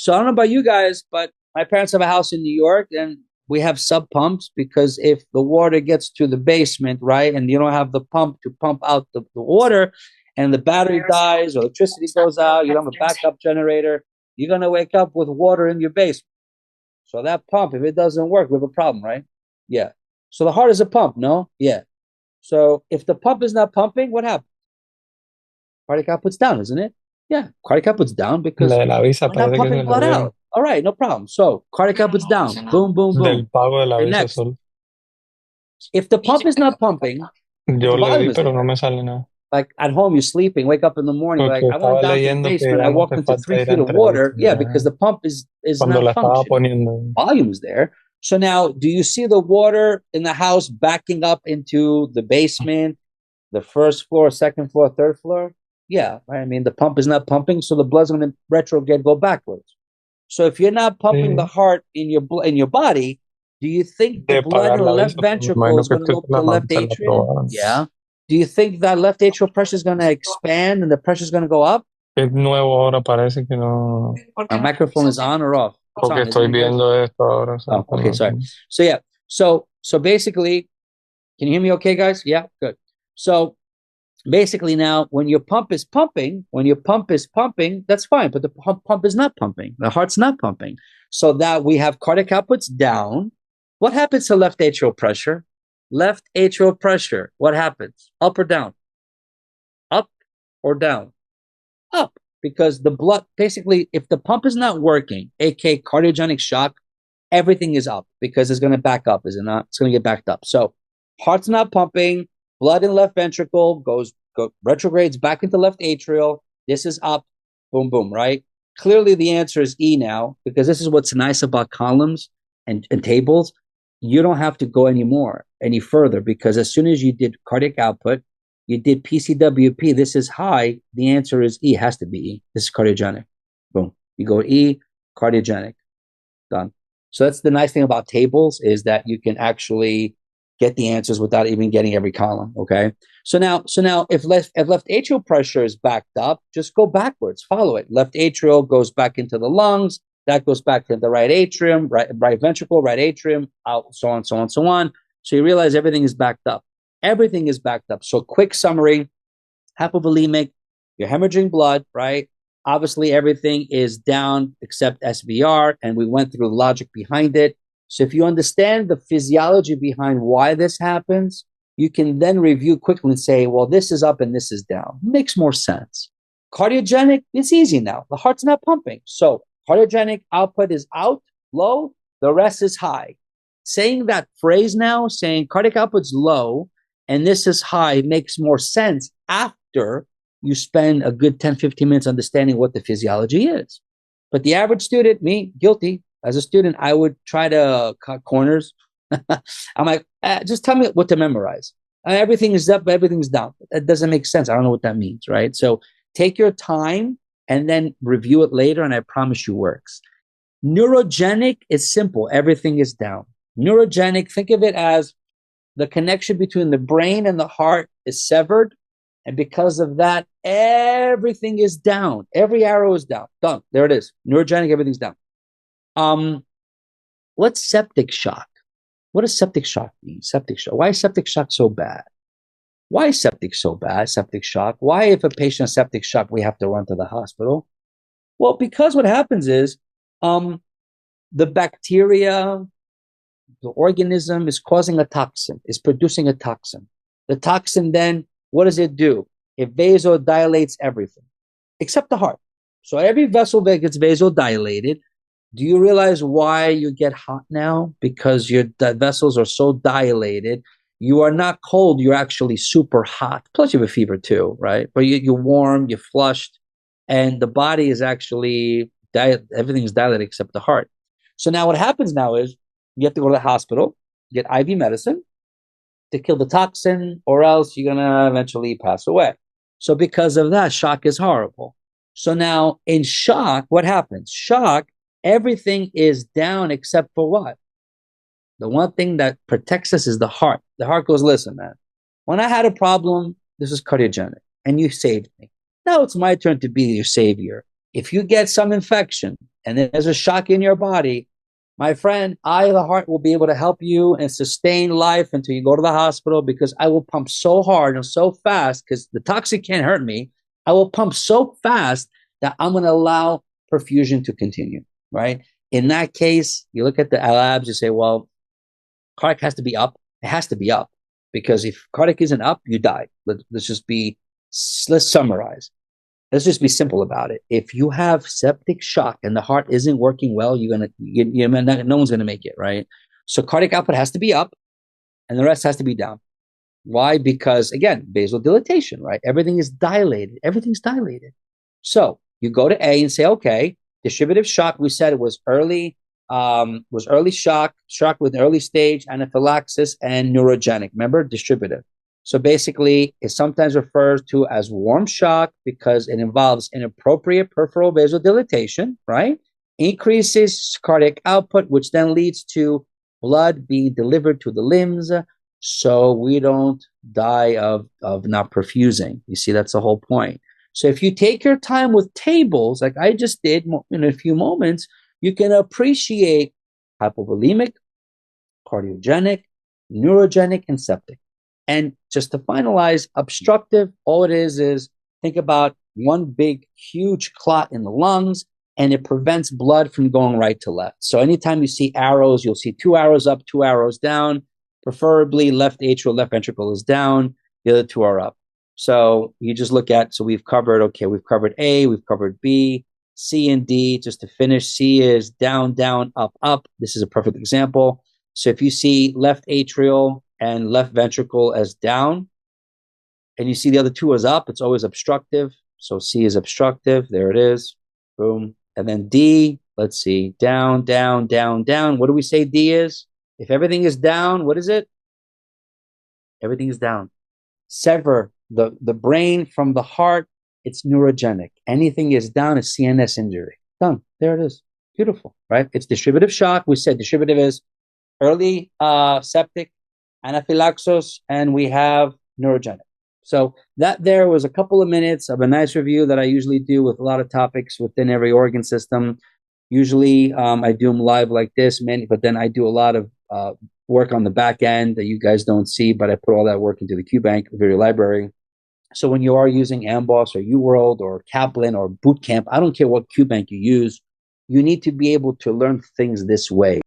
So I don't know about you guys, but my parents have a house in New York, and we have sub pumps because if the water gets to the basement, right, and you don't have the pump to pump out the water, and the battery dies or electricity goes out, you don't have a backup generator, you're gonna wake up with water in your basement. So that pump, if it doesn't work, we have a problem, right? Yeah. So the heart is a pump, no? Yeah. So if the pump is not pumping, what happens? Cardiac output's down, isn't it? Yeah, cardiac output's down La because de la visa we're not parece que pumping se la blood dieron. out. All right, no problem. So cardiac output's down. Boom, boom, Del boom. pago de la Okay, visa next. solo. If the pump is not pumping, but Yo the le volume di, is pero no there. me sale nada. Like at home, you're sleeping, wake up in the morning, you're like, Porque I went estaba down to the leyendo que basement, I ya no walked hace into falta ir a 3 feet of water. entrevista ni Yeah, because nada. the pump is Cuando not la estaba functioning. poniendo. Volume's there. So now, do you see the water in the house backing up into the basement, the first floor, second floor, third floor? Yeah, right? I mean, the pump is not pumping, so the blood's going to retrograde, go backwards. So if you're not pumping the Sí, heart in your body, do you think the de blood in pagar the la left visa, pues me ventricle imagino is que going es to que go to the left se la atrium? aprobaron. Yeah. Do you think that left atrial pressure is going to expand and the pressure is going to go up? Es nuevo ahora, parece que no. My microphone is on or off? It's Porque on, isn't estoy it, guys? viendo esto ahora, o sea, Oh, que okay, no. sorry. So yeah, so basically, can you hear me okay, guys? Yeah, good. So basically now when your pump is pumping, that's fine, but the pump is not pumping. The heart's not pumping. So that we have cardiac outputs down. What happens to left atrial pressure? Left atrial pressure, what happens? Up or down? Up or down? Up. Because the blood, basically, if the pump is not working, aka cardiogenic shock, everything is up because it's going to back up, is it not? It's going to get backed up. So heart's not pumping, blood in left ventricle retrogrades back into left atrial. This is up, boom, boom, right? Clearly the answer is E now, because this is what's nice about columns and tables. You don't have to go any further, because as soon as you did cardiac output, you did PCWP, this is high, the answer is E, has to be E. This is cardiogenic. Boom. You go E, cardiogenic. Done. So that's the nice thing about tables, is that you can actually get the answers without even getting every column. Okay. So now if left atrial pressure is backed up, just go backwards, follow it. Left atrial goes back into the lungs, that goes back to the right atrium, right ventricle, right atrium, out, so on, so on, so on. So you realize everything is backed up. Everything is backed up. So quick summary: hypovolemic, you're hemorrhaging blood, right? Obviously, everything is down except SVR, and we went through the logic behind it. So if you understand the physiology behind why this happens, you can then review quickly and say, well, this is up and this is down. Makes more sense. Cardiogenic, it's easy now. The heart's not pumping. So cardiogenic output is out, low, the rest is high. Saying that phrase now, saying cardiac output's low and this is high, makes more sense after you spend a good 10, 15 minutes understanding what the physiology is. But the average student, me, guilty, as a student, I would try to cut corners. I'm like, just tell me what to memorize. Everything is up, everything's down. That doesn't make sense. I don't know what that means, right? So take your time and then review it later, and I promise you works. Neurogenic is simple. Everything is down. Neurogenic, think of it as the connection between the brain and the heart is severed. And because of that, everything is down. Every arrow is down. Done. There it is. Neurogenic, everything's down. What's septic shock? What does septic shock mean? Septic shock. Why is septic shock so bad? Why is septic so bad? Septic shock. Why, if a patient has septic shock, we have to run to the hospital? Well, because what happens is the bacteria, the organism is causing a toxin, is producing a toxin. The toxin then, what does it do? It vasodilates everything except the heart. So every vessel that gets vasodilated, do you realize why you get hot now? Because your vessels are so dilated. You are not cold, you're actually super hot. Plus you have a fever too, right? But you're warm, you're flushed, and the body is actually, everything's dilated except the heart. So now what happens now is you have to go to the hospital, get IV medicine to kill the toxin, or else you're going to eventually pass away. So because of that, shock is horrible. So now in shock, what happens? Shock, everything is down except for what? The one thing that protects us is the heart. The heart goes, listen, man, when I had a problem, this is cardiogenic, and you saved me. Now it's my turn to be your savior. If you get some infection, and there's a shock in your body, my friend, the heart, will be able to help you and sustain life until you go to the hospital, because I will pump so hard and so fast, because the toxic can't hurt me. I will pump so fast that I'm going to allow perfusion to continue, right? In that case, you look at the labs, you say, well, cardiac has to be up. It has to be up, because if cardiac isn't up, you die. Let's summarize. Let's just be simple about it. If you have septic shock and the heart isn't working well, no one's gonna make it, right? So cardiac output has to be up, and the rest has to be down. Why? Because again, vasodilatation, right? Everything's dilated. So you go to A and say, okay, distributive shock. We said it was early shock with early stage anaphylaxis and neurogenic. Remember, distributive. So basically, it's sometimes referred to as warm shock because it involves inappropriate peripheral vasodilatation, right? Increases cardiac output, which then leads to blood being delivered to the limbs, so we don't die of not perfusing. You see, that's the whole point. So if you take your time with tables, like I just did in a few moments, you can appreciate hypovolemic, cardiogenic, neurogenic, and septic. And just to finalize, obstructive, all it is think about one big, huge clot in the lungs, and it prevents blood from going right to left. So anytime you see arrows, you'll see 2 arrows up, 2 arrows down. Preferably left atrial, left ventricle is down, the other 2 are up. So you just look at, so we've covered A, we've covered B, C, and D. Just to finish, C is down, down, up, up. This is a perfect example. So if you see left atrial and left ventricle as down, and you see the other 2 as up, it's always obstructive. So C is obstructive. There it is. Boom. And then D, let's see, down, down, down, down. What do we say D is? If everything is down, what is it? Everything is down. Sever the brain from the heart, it's neurogenic. Anything is down, it's CNS injury. Done. There it is. Beautiful, right? It's distributive shock. We said distributive is early septic, anaphylaxis, and we have neurogenic. So that there was a couple of minutes of a nice review that I usually do with a lot of topics within every organ system. Usually I do them live like this, but then I do a lot of work on the back end that you guys don't see, but I put all that work into the QBank video library. So when you are using Amboss or UWorld or Kaplan or Bootcamp, I don't care what QBank you use, you need to be able to learn things this way.